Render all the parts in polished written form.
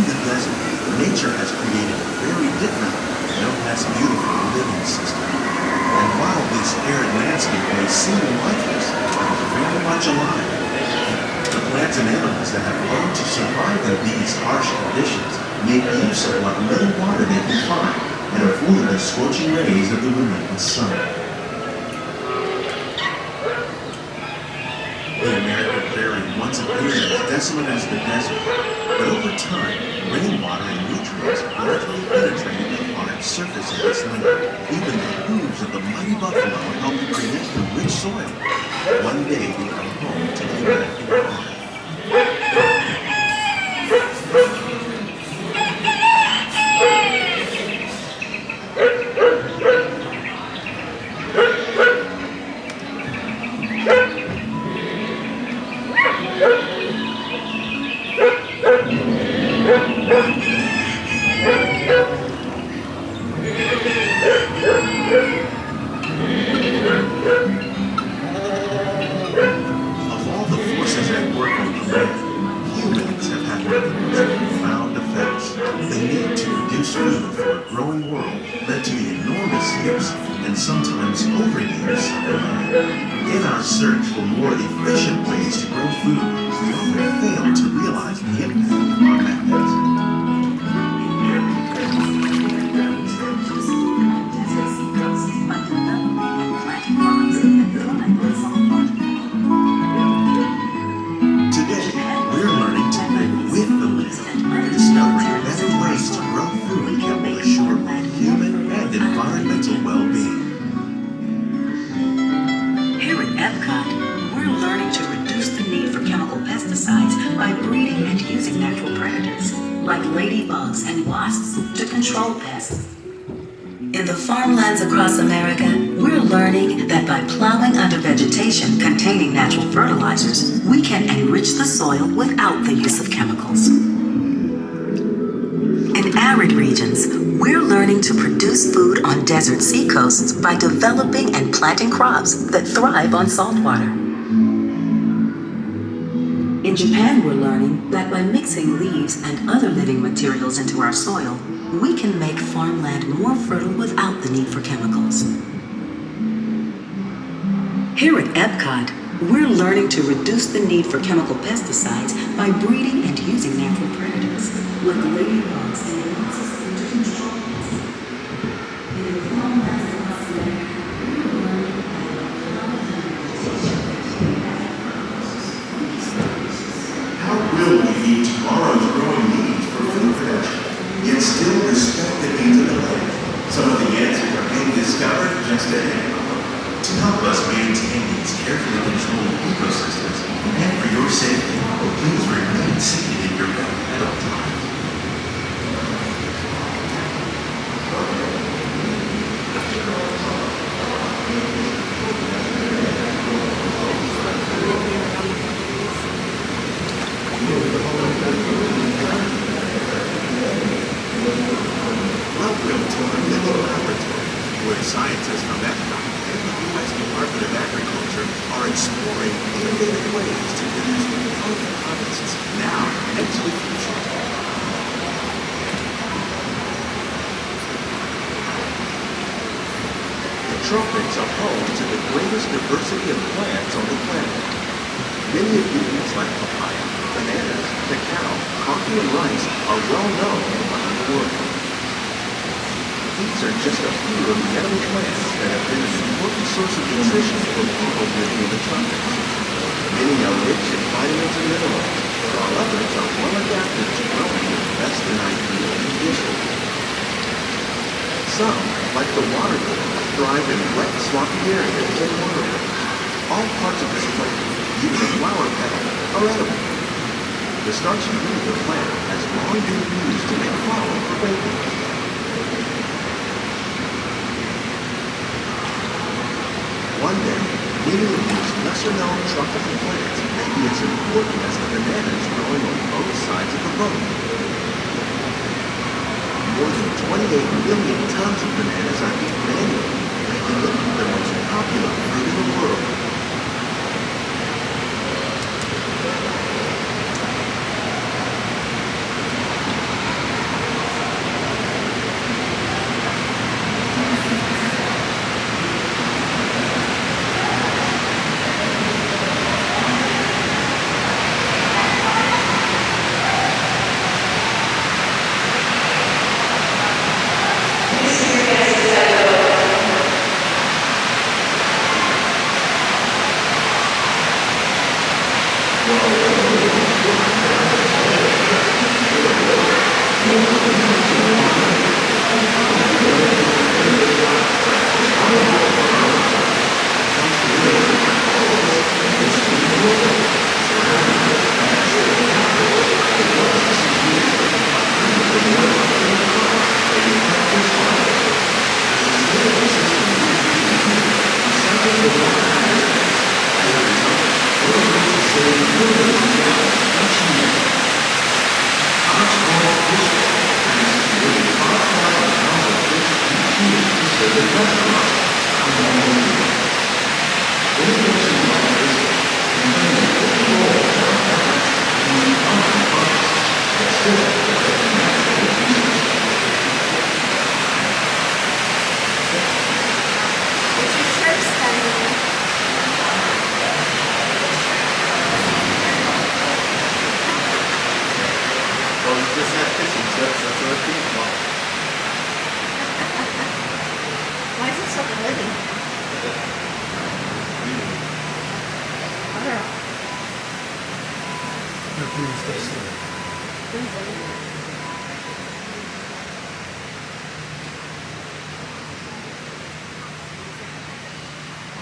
the desert, nature has created a very different, no less beautiful living system. And while this arid landscape may seem lifeless, it is very much alive. The plants and animals that have learned to survive in these harsh conditions make use of what little water they can find and avoid the scorching rays of the relentless sun. The American prairie once appeared as desolate as the desert, but over time, rainwater and nutrients gradually penetrated the hard surface of this land. Even the hooves of the mighty buffalo helped create the rich soil. One day we come home to the American farm. Across America, we're learning that by plowing under vegetation containing natural fertilizers, we can enrich the soil without the use of chemicals. In arid regions, we're learning to produce food on desert seacoasts by developing and planting crops that thrive on salt water. In Japan, we're learning that by mixing leaves and other living materials into our soil, we can make farmland more fertile without the need for chemicals. Here at Epcot, we're learning to reduce the need for chemical pesticides by breeding and using natural predators, like ladybugs and wasps, to control pests. In the farmlands across America, we're learning how will we meet tomorrow's growing needs for food production, yet still respect the needs of the land? Some of the answers are being discovered just ahead. To help us maintain these carefully controlled ecosystems, and for your safety, please remain seated in your bed at all times. Welcome to our little laboratory, where scientists from Epcot and the U.S. Department of Agriculture are exploring innovative ways to produce healthy harvests now and into the future. The tropics are home to the greatest diversity of plants on the planet. Many ingredients like papaya, bananas, cacao, coffee, and rice are well known around the world. These are just a few of the edible plants that have been an important source of nutrition for people living in the tropics. Many are rich in vitamins and minerals, while others are well adapted to growing in less than ideal conditions. Some, like the water lily, thrive in wet, swampy areas and waterways. All parts of this plant, even the flower petal, are edible. The starchy root of the plant has long been used to make flour for baking. One day, many of these lesser-known tropical plants may be as important as the bananas growing on both sides of the boat. More than 28 million tons of bananas are eaten annually, making it the most popular fruit in the world.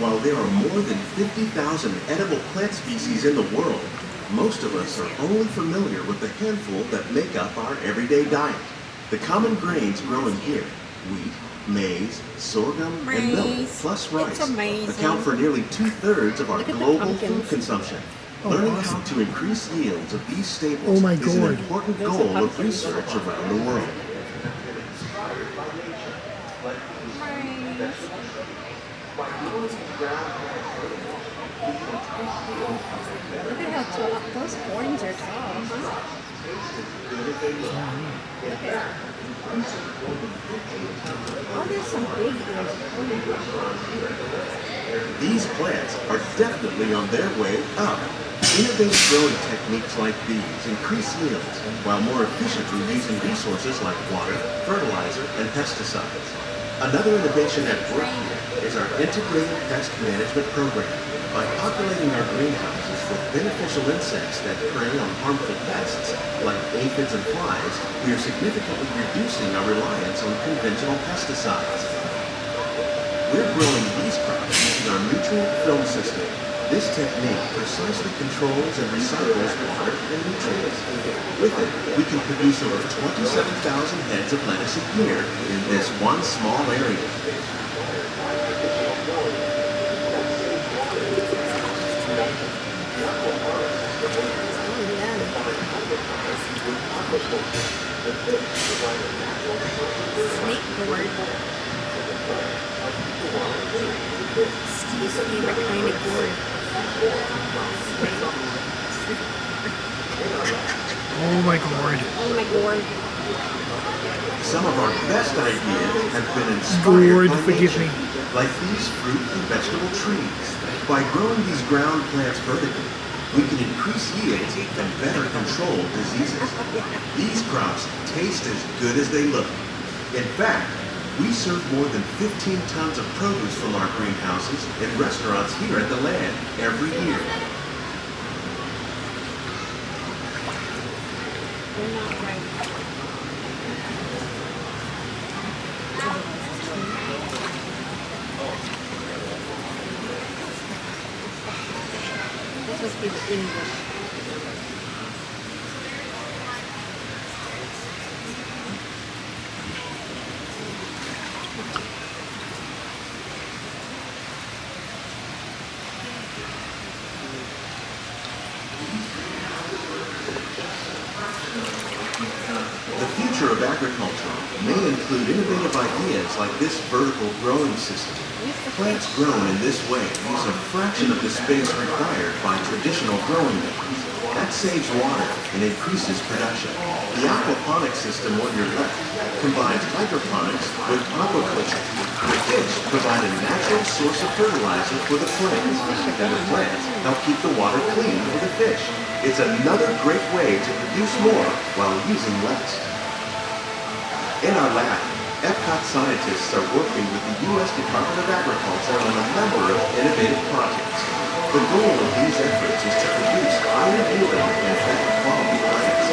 While there are more than 50,000 edible plant species in the world, most of us are only familiar with the handful that make up our everyday diet. The common grains grown here, wheat, maize, sorghum, and millet, plus rice, account for nearly 2/3 of our global food consumption. Learning how to increase yields of these staples is an important goal of research around the world. Look at how tall those horns are tall, huh? Look at oh, there's some big ears. These plants are definitely on their way up. Innovative growing techniques like these increase yields while more efficiently using resources like water, fertilizer, and pesticides. Another innovation at work here is our integrated pest management program. By populating our greenhouses with beneficial insects that prey on harmful pests like aphids and flies, we are significantly reducing our reliance on conventional pesticides. We're growing these crops using our nutrient film system. This technique precisely controls and recycles water and nutrients. With it, we can produce over 27,000 heads of lettuce a year in this one small area. Snake board. Steve's favorite kind of gourd. Oh my gourd. Oh my gourd. Some of our best ideas have been inspired by Forgive nature, me. like these fruit and vegetable trees. By growing these ground plants vertically, we can increase yields and better control diseases. These crops taste as good as they look. In fact, we serve more than 15 tons of produce from our greenhouses in restaurants here at the land every year. They're not right. This must be the English. The future of agriculture may include innovative ideas like this vertical growing system. Plants grown in this way use a fraction of the space required by traditional growing methods. That saves water and increases production. The aquaponics system on your left combines hydroponics with aquaculture. The fish provide a natural source of fertilizer for the plants, and the plants help keep the water clean for the fish. It's another great way to produce more while using less. In our lab, Epcot scientists are working with the U.S. Department of Agriculture on a number of innovative projects. The goal of these efforts is to produce higher yielding and better quality plants.